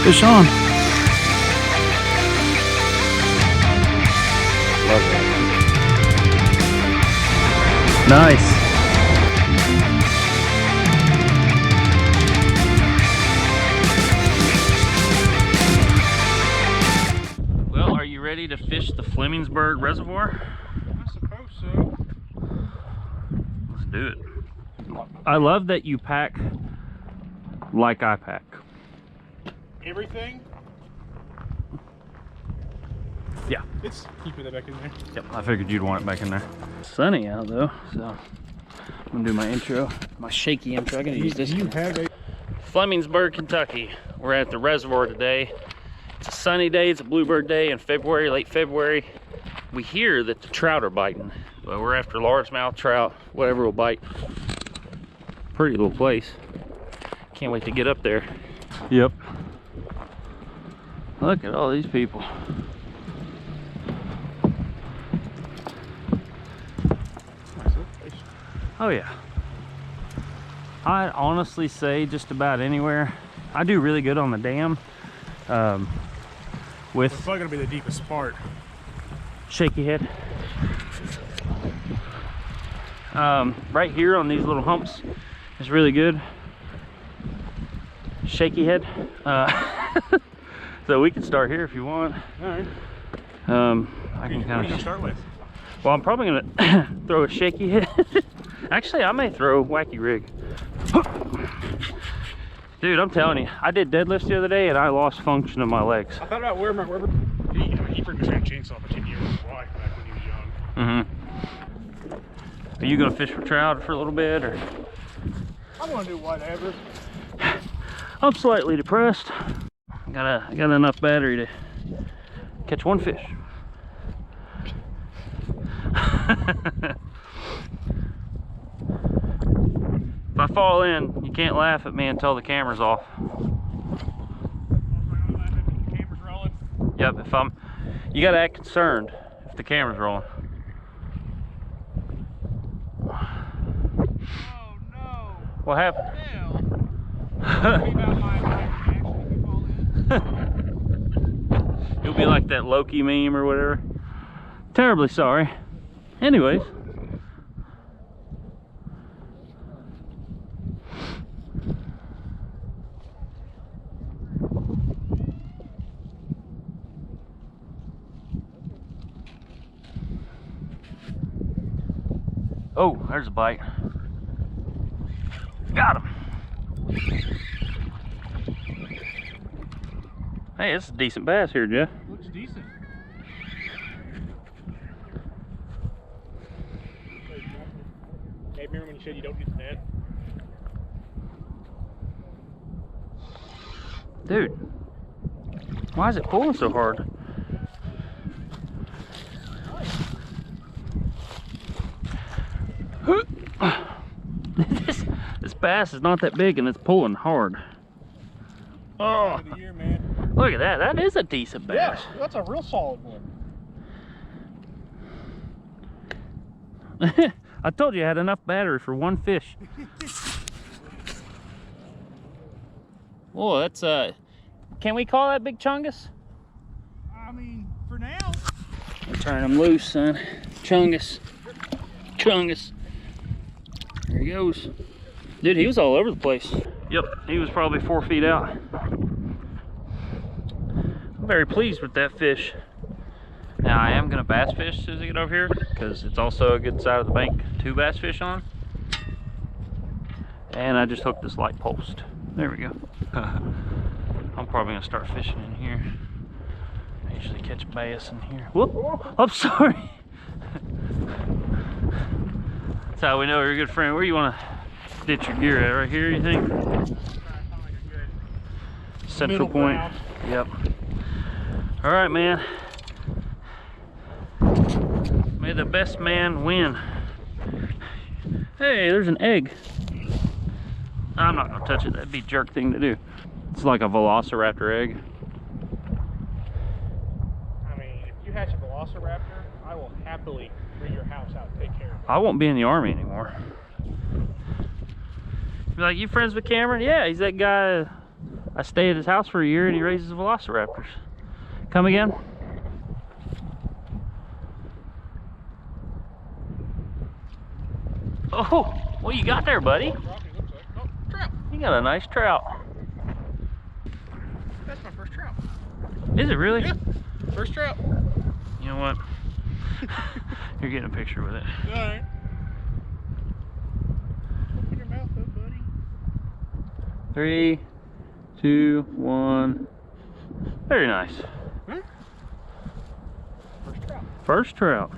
Fish on. Love that. Nice. Well, are you ready to fish the Flemingsburg Reservoir? I suppose so. Let's do it. I love that you pack like I pack. Everything? Yeah. It's keeping that back in there. Yep, I figured you'd want it back in there. Sunny out though, so I'm gonna do my intro, my shaky intro. I'm gonna use this. You have a Flemingsburg, Kentucky. We're at the reservoir today. It's a sunny day, it's a bluebird day in February, late February. We hear that the trout are biting, but we're after largemouth trout, whatever will bite. Pretty little place. Can't wait to get up there. Yep. Look at all these people. Oh yeah. I'd honestly say just about anywhere. I do really good on the dam. With It's probably gonna be the deepest part. shaky head. Right here on these little humps is really good. Shaky head. So we can start here if you want. All right. I can What are kind you gonna of. start with? Well, I'm probably gonna throw a shaky head. Actually, I may throw a wacky rig. Dude, I'm telling you, I did deadlifts the other day and I lost function of my legs. I thought about where he freaking had a chainsaw for 10 years with his wife back when he was young. Mm-hmm. Are you gonna fish for trout for a little bit, or? I'm gonna do whatever. I'm slightly depressed. I got enough battery to catch one fish. If I fall in, you can't laugh at me until the camera's off. Camera's rolling. Yep, you gotta act concerned if the camera's rolling. Oh no. What happened? Hell. Tell me about my reaction if you fall in. You'll be like that Loki meme or whatever. Terribly sorry. Anyways. Oh, there's a bite. Got him. Hey, it's a decent bass here, Jeff. Looks decent. Hey, remember when you said you don't get the net? Dude, why is it pulling so hard? This bass is not that big and it's pulling hard. Oh, Time of the year, man. look at that. That is a decent bass. Yeah, that's a real solid one. I told you I had enough battery for one fish. Oh, that's can we call that big chungus? I mean, for now. I'll turn him loose, son. Chungus. Chungus. There he goes. Dude, he was all over the place. Yep, he was probably 4 feet out. I'm very pleased with that fish. Now I am gonna bass fish as soon as I get over here, because it's also a good side of the bank to bass fish on. And I just hooked this light post. There we go. I'm probably gonna start fishing in here. I usually catch bass in here. Whoop! I'm sorry. That's how we know you're a good friend. Where you want to ditch your gear at? Right here, you think? Central point. Yep. All right, man. May the best man win. Hey, there's an egg. I'm not gonna touch it. That'd be a jerk thing to do. It's like a velociraptor egg. I mean, if you hatch a velociraptor, I will happily bring your house out and take care of it. I won't be in the Army anymore. Be like, you friends with Cameron? Yeah, he's that guy I stay at his house for a year and he raises velociraptors. Come again? Oh, what you got there, buddy? Oh, trout. You got a nice trout. That's my first trout. Is it really? Yeah, first trout. You know what? You're getting a picture with it. All right. Open your mouth up, buddy. 3, 2, 1. Very nice. Huh? First trout. First trout.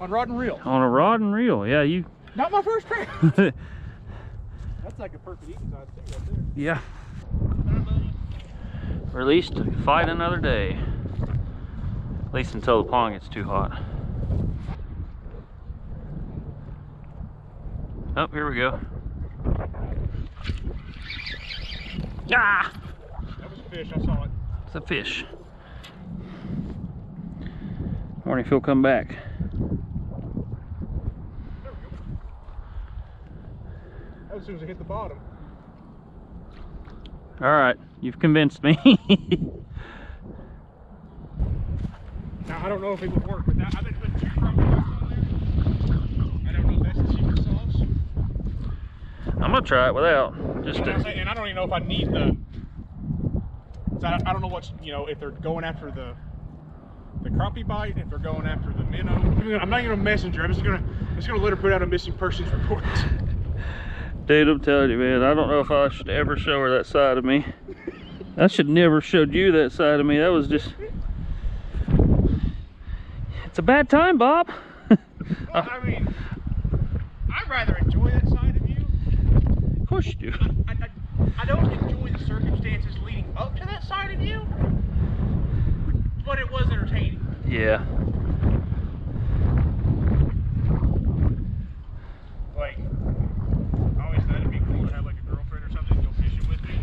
On rod and reel. On a rod and reel. Yeah, you. Not my first trout. That's like a perfect eating size too, right there. Yeah. Released to fight another day. At least until the pond gets too hot. Oh, here we go. Ah! That was a fish, I saw it. It's a fish. Wonder if he'll come back. There we go. That was as soon as it hit the bottom. Alright, you've convinced me. Now, I don't know if it would work with that. I've been putting 2 crumb pots on there. I don't know if that's the secret sauce. I'm gonna try it without. Just And to, I don't even know if I need the... I don't know what's, you know, if they're going after the crappie bite, if they're going after the minnow. I'm not even a messenger. I'm just gonna let her put out a missing persons report. dude, I'm telling you, man, I don't know if I should ever show her that side of me. I should never showed you that side of me. That was just... It's a bad time, Bob. Well, I mean, I'd rather enjoy that side of you. Of course you do. I don't enjoy the circumstances leading up to that side of you, but it was entertaining. Yeah. Like, I always thought it'd be cool to have like a girlfriend or something to go fishing with me,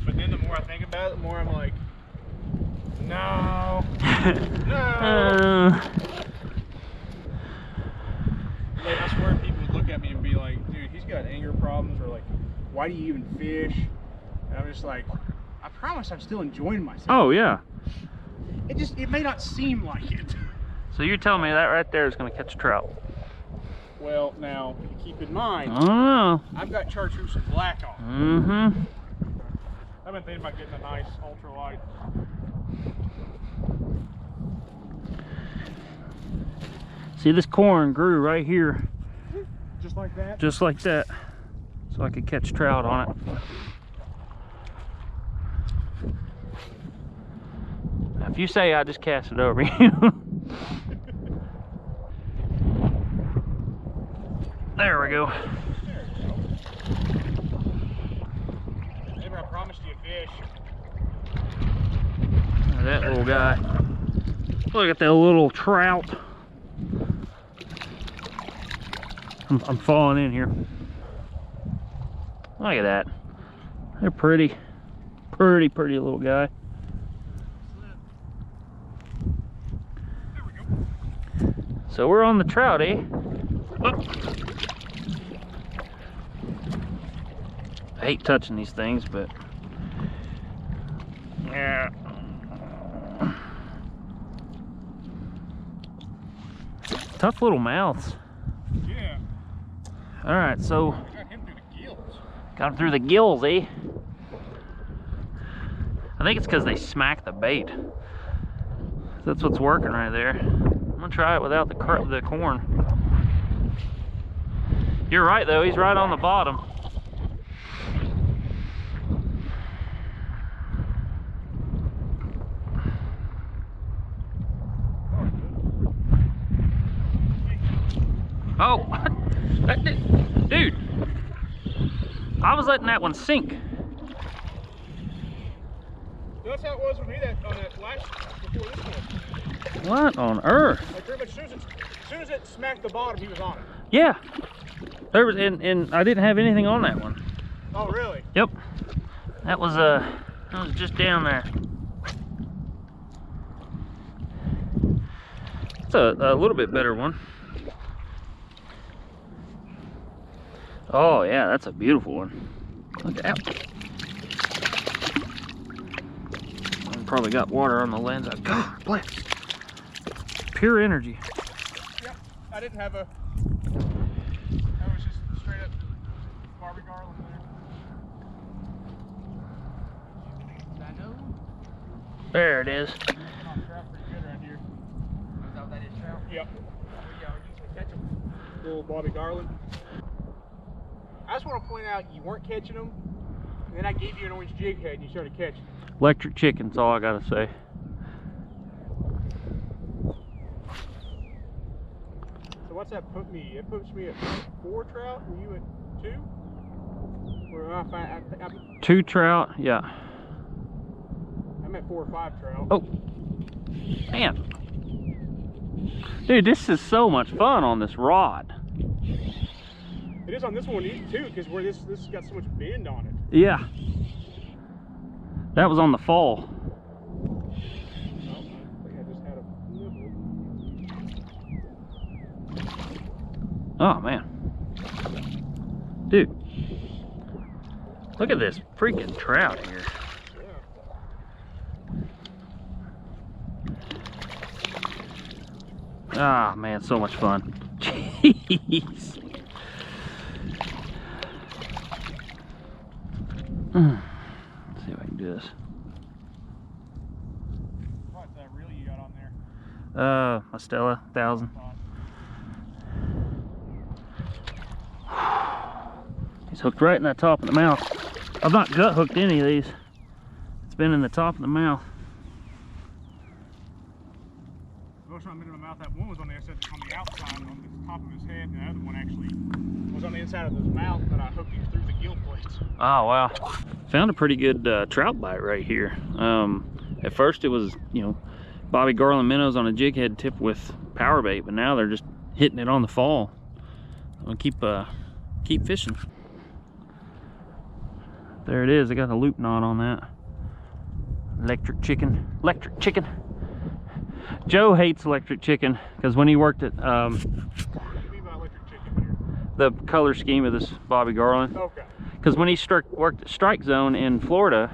but then the more I think about it, the more I'm like, no, no. Like, I swear people would look at me and be like, dude, he's got anger problems, or like, why do you even fish? And I'm just like, I promise I'm still enjoying myself. Oh, yeah. It may not seem like it. So you're telling me that right there is going to catch a trout? Well, now, keep in mind, Oh. I've got chartreuse and black on. Mm-hmm. I've been thinking about getting a nice ultralight. See, this corn grew right here. Just like that? Just like that. So I could catch trout on it. Now, if you say I just cast it over you. There we go. There you go. Maybe I promised you a fish. That little guy. Look at that little trout. I'm falling in here. Look at that. They're pretty. Pretty little guy. There we go. So we're on the trout, eh? Oh. I hate touching these things, but yeah. Tough little mouths. Yeah. All right, so I got him through the gills. got him through the gills, eh? I think it's because they smack the bait. That's what's working right there. I'm gonna try it without the corn. You're right though, he's right on the bottom. Oh, dude, I was letting that one sink. That's how it was with me on that last, before this one. What on earth? Like pretty much as soon as it smacked the bottom, he was on it. Yeah, there was, and I didn't have anything on that one. Oh, really? Yep, that was just down there. It's a little bit better one. Oh yeah, that's a beautiful one. Look out. Probably got water on the lens. God bless. Pure energy. Yep, I didn't have a. That was just straight up Barbie Garland there. I know. There it is. Trout pretty good around here. That is trout? Yep. Catch them. Little Bobby Garland. I just want to point out you weren't catching them, and then I gave you an orange jig head and you started catching. Electric chicken's all I gotta say. So what's that put me? It puts me at 4 trout, and you at 2? Where am I? 2 trout, yeah. I'm at 4 or 5 trout. Oh, man. Dude, this is so much fun on this rod. It is on this one too, because where this has got so much bend on it. Yeah. That was on the fall. Oh, I think I just had a nibble. Oh, man. Dude. Look at this freaking trout here. Ah, man, so much fun. Jeez. Let's see if I can do this. What's that reel you got on there? My Stella 1000. He's hooked right in that top of the mouth. I've not gut hooked any of these. It's been in the top of the mouth. Most of them in the mouth. That one was on the outside, on the outside, on the top of his head, and the other one actually was on the inside of his mouth, but I hooked him through the gill plates. Oh wow! Found a pretty good trout bite right here. At first it was, you know, Bobby Garland minnows on a jig head tip with power bait, but now they're just hitting it on the fall. I'm gonna keep fishing. There it is. I got a loop knot on that. Electric chicken. Electric chicken. Joe hates electric chicken because when he worked at What do you mean by electric chicken here? the color scheme of this Bobby Garland. Okay. Because when he worked at Strike Zone in Florida,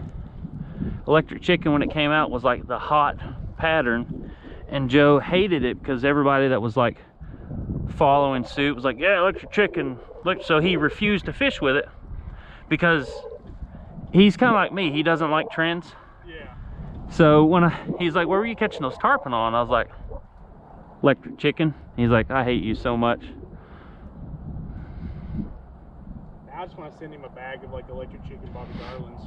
electric chicken when it came out was like the hot pattern, and Joe hated it because everybody that was like following suit was like, yeah, electric chicken. So he refused to fish with it because he's kind of like me. He doesn't like trends. Yeah. So when he's like, where were you catching those tarpon on? I was like, electric chicken. He's like, I hate you so much. I just want to send him a bag of like electric chicken Bobby Garlands.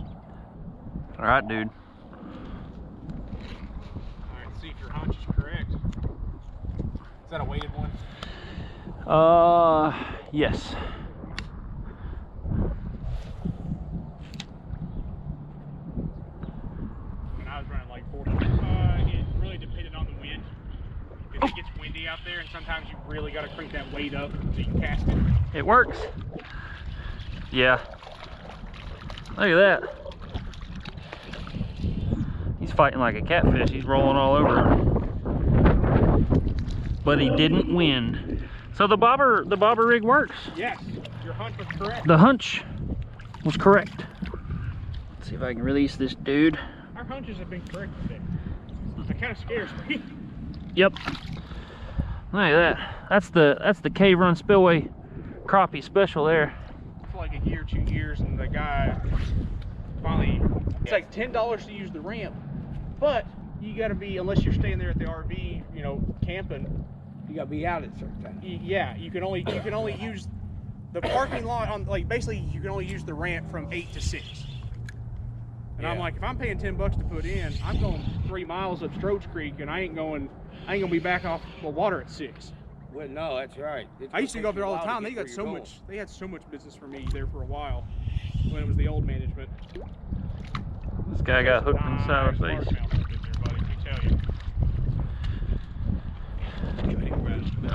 All right, dude. All right, see if your hunch is correct. Is that a weighted one? Yes. And I was running like 40. It really depended on the wind. If it gets windy out there, and sometimes you really got to crank that weight up so you can cast it. It works. Yeah. Look at that. He's fighting like a catfish. He's rolling all over. But he didn't win. So the bobber rig works. Yes, your hunch was correct. The hunch was correct. Let's see if I can release this dude. Our hunches have been correct today. That kind of scares me. Yep. Look at that. That's the Cave Run Spillway crappie special there. For like a year, 2 years, and the guy finally, it's like $10 to use the ramp, but you got to be, unless you're staying there at the RV, you know, camping, you gotta be out at certain times. yeah, you can only use the parking lot on, like, basically you can only use the ramp from 8 to 6. And I'm like, if I'm paying $10 to put in, I'm going 3 miles up Stroach Creek, and I ain't gonna be back off the water at 6. Well, no, that's right. I used to go up there all the time. They had so much business for me there for a while when it was the old management. This guy got hooked in the side of the face.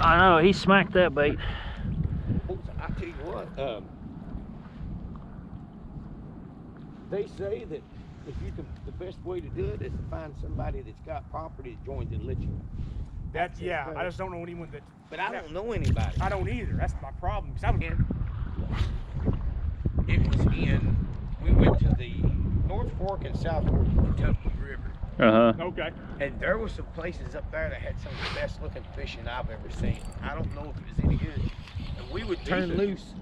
I know, he smacked that bait. I tell you what, they say that if you can, the best way to do it is to find somebody that's got property that joins and let you. That's, yeah, I just don't know anyone that. But I don't know anybody. I don't either. That's my problem. Cause It was we went to the North Fork and South Fork of the Kentucky River. Okay. And there were some places up there that had some of the best looking fishing I've ever seen. I don't know if it was any good. And we would turn loose.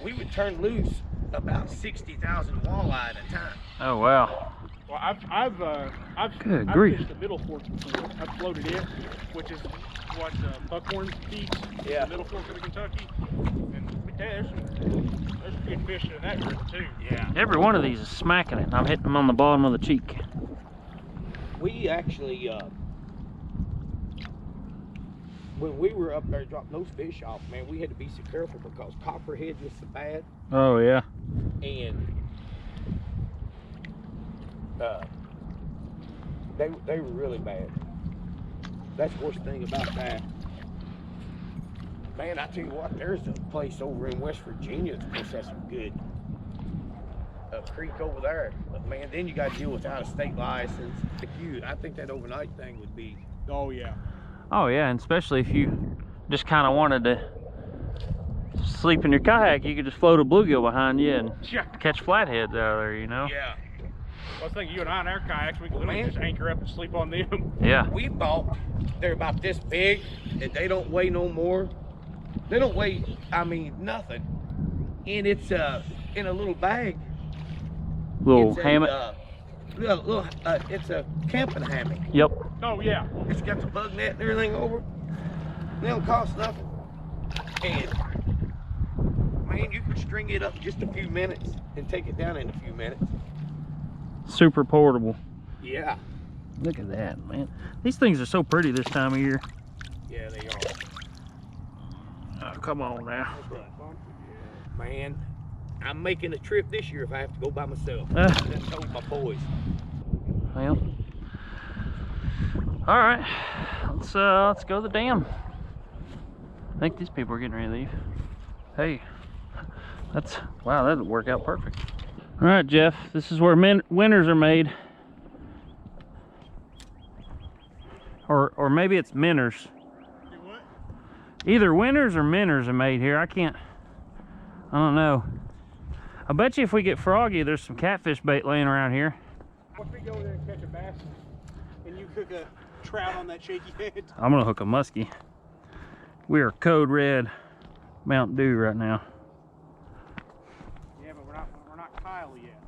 We would turn loose about 60,000 walleye at a time. Oh wow. Well, I've Good grief. fished the Middle Fork before. I've floated it, which is what Buckhorn feeds. Yeah. The Middle Fork of the Kentucky. And yeah, there's good fish in that group too. Yeah. Every one of these is smacking it. I'm hitting them on the bottom of the cheek. We actually, when we were up there dropping those fish off, man, we had to be so careful because copperhead was so bad. Oh yeah. And they were really bad. That's the worst thing about that. Man, I tell you what, there's a place over in West Virginia that has some good creek over there. But man, then you got to deal with out-of-state license. I think that overnight thing would be. Oh yeah. Oh yeah, and especially if you just kind of wanted to sleep in your kayak, you could just float a bluegill behind you and catch flatheads out of there, you know? Yeah. I was thinking you and I in our kayaks, we could literally just anchor up and sleep on them. Yeah. We bought, they're about this big, and they don't weigh no more. They don't weigh, I mean, nothing. And it's in a little bag. Little It's hammock. It's a camping hammock. Yep. Oh yeah. It's got the bug net and everything over. They don't cost nothing. And man, you can string it up in just a few minutes and take it down in a few minutes. Super portable. Yeah. Look at that, man. These things are so pretty this time of year. Yeah, they are. Oh, come on now. Man, I'm making a trip this year if I have to go by myself. I told my boys. Well, all right. Let's go to the dam. I think these people are getting ready to leave. Hey, wow, that'll work out perfect. All right, Jeff, this is where winners are made. Or maybe it's minners. What? Either winners or minners are made here. I don't know. I bet you if we get froggy, there's some catfish bait laying around here. What if we go over there and catch a bass and you cook a trout on that shaky head? I'm gonna hook a muskie. We are code red Mountain Dew right now. Yeah, but we're not Kyle yet.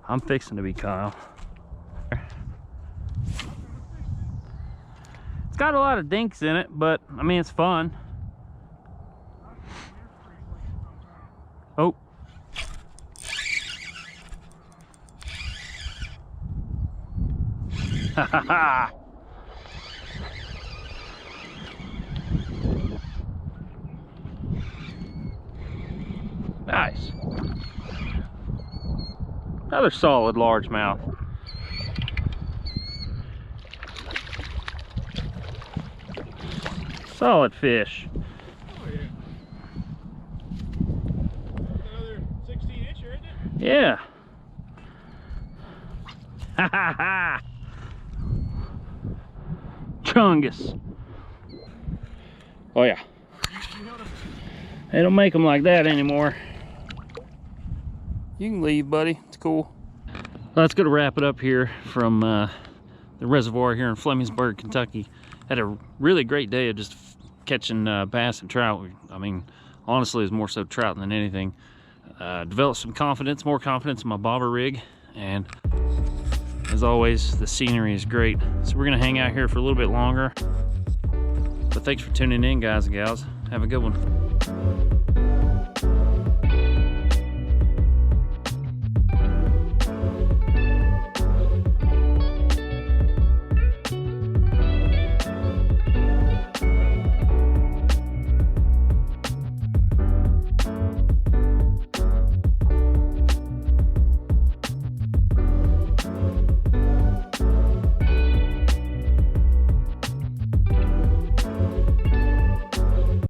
I'm fixing to be Kyle. It's got a lot of dinks in it, but I mean it's fun. Oh. Ha ha ha. Nice. Another solid largemouth. Solid fish. Oh yeah. Another 16-incher, isn't it? Yeah. Ha ha ha. Chungus. Oh yeah. They don't make them like that anymore. You can leave, buddy. It's cool. Well, that's gonna wrap it up here from the reservoir here in Flemingsburg, Kentucky. Had a really great day of just catching bass and trout. I mean, honestly, it's more so trout than anything. Developed some confidence, more confidence in my bobber rig, and as always, the scenery is great. So we're gonna hang out here for a little bit longer. But thanks for tuning in, guys and gals. Have a good one.